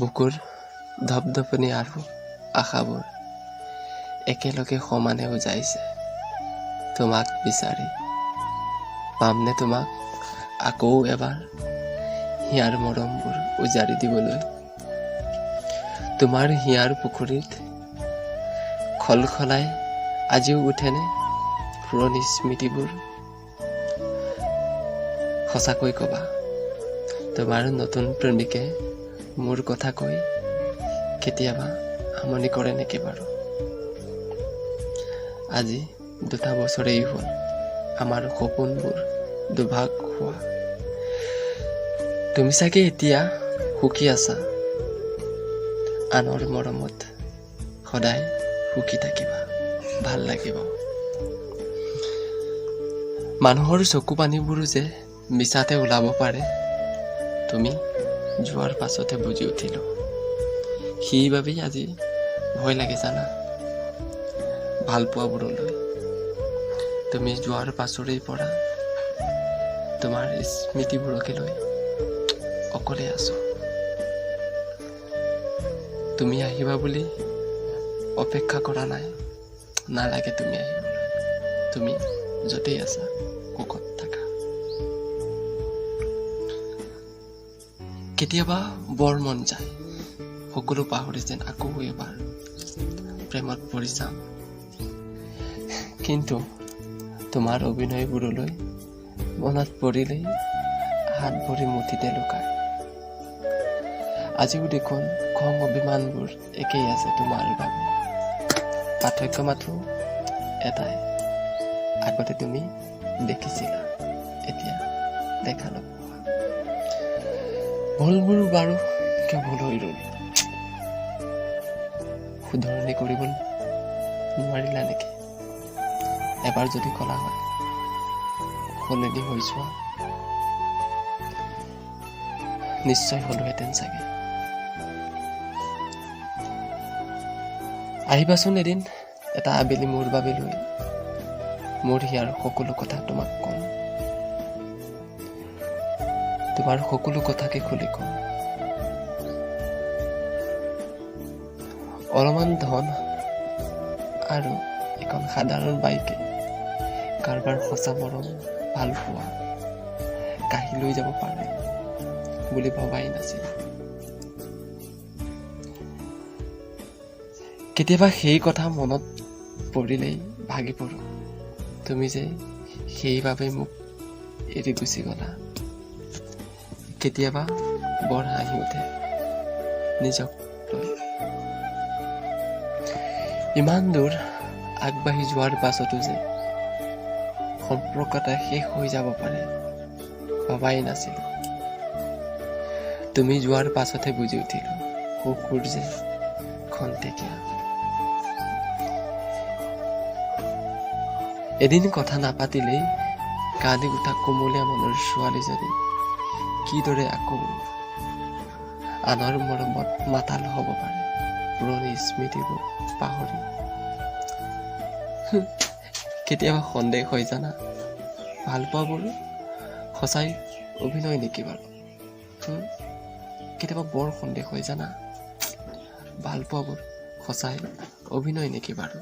বুকুৰ ধপধপনি আৰু আশাবোৰ একেলগে সমানে উজাইছে তোমাক বিচাৰি। পামনে তোমাক আকৌ এবাৰ হিয়াৰ মৰমবোৰ উজাৰি দিবলৈ? তোমাৰ হিয়াৰ পুখুৰীত খলখলাই আজিও উঠেনে পুৰণি স্মৃতিবোৰ? সঁচাকৈ কবা, তোমাৰ নতুন প্ৰেমিকে মোৰ কথা কৈ কেতিয়াবা আমনি কৰে নেকি বাৰু? আজি 2 বছৰেই হ'ল আমাৰ সপোনবোৰ দুভাগ হোৱা। তুমি চাগে এতিয়া সুখী আছা, আনৰ মৰমত সদায় সুখী থাকিবা, ভাল লাগিব। মানুহৰ চকু পানীবোৰ যে মিছাতে ওলাব পাৰে, তুমি যোৱাৰ পাছতে বুজি উঠিলো। সেইবাবেই আজি ভয় লাগে জানা, ভাল পোৱাবোৰলৈ। তুমি যোৱাৰ পাছৰে পৰা তোমাৰ স্মৃতিবোৰকে লৈ অকলে আছো। তুমি আহিবা বুলি অপেক্ষা কৰা নাই, নালাগে তুমি আহিবলৈ। তুমি য'তেই আছা সুখত থাকা। কেতিয়াবা বৰ মন যায় সকলো পাহৰি যেন আকৌ এবাৰ প্ৰেমত পৰি যাম, কিন্তু তোমাৰ অভিনয়বোৰলৈ মনত পৰিলেই হাত ভৰি মুঠিতে লুকায়। আজিও দেখোন খং অভিমানবোৰ একেই আছে তোমাৰ বাবে, পাৰ্থক্য মাথো এটাই, আগতে তুমি দেখিছিলা, এতিয়া দেখা নোপোৱা। ভুলবোৰ বাৰু কিয় ভুল হৈ ৰ'ল? শুধৰণি কৰিব নোৱাৰিলা নেকি? এবাৰ যদি কলা হয় সলনি হৈ যোৱা, নিশ্চয় হলোহেঁতেন চাগে। আহিবাচোন এদিন এটা আবেলি মোৰ বাবে লৈ, মোৰ হিয়াৰ সকলো কথা তোমাক কম, তোমাৰ সকলো কথাকে খুলি কম। অলপমান ধন আৰু এখন সাধাৰণ বাইকে কাৰোবাৰ সঁচা মৰম, ভাল পোৱা কাঢ়ি লৈ যাব পাৰে বুলি ভবাই নাছিল। কেতিয়াবা সেই কথা মনত পৰিলেই ভাগি পৰো, তুমি যে সেইবাবে মোক এৰি গুচি গলা। কেতিয়াবা বৰ হাঁহি উঠে নিজক লৈ। ইমান দূৰ আগবাঢ়ি যোৱাৰ পাছতো যে সম্পৰ্ক এটা শেষ হৈ যাব পাৰে ভবাই নাছিলো। তুমি যোৱাৰ পাছতহে বুজি উঠিলো সুখবোৰ যে খন্তেকীয়া। এদিন কথা নাপাতিলেই কান্দি উঠা কোমলীয়া মনৰ ছোৱালীজনী কিদৰে আকৌ আনৰ মৰমত মাতাল হ'ব পাৰে পুৰণি স্মৃতিবোৰ পাহৰি? কেতিয়াবা সন্দেহ হয় জানা, ভাল পোৱাবোৰ সঁচাই অভিনয় নেকি বাৰু? কেতিয়াবা বৰ সন্দেহ হয় জানা, ভাল পোৱাবোৰ সঁচাই অভিনয় নেকি বাৰু?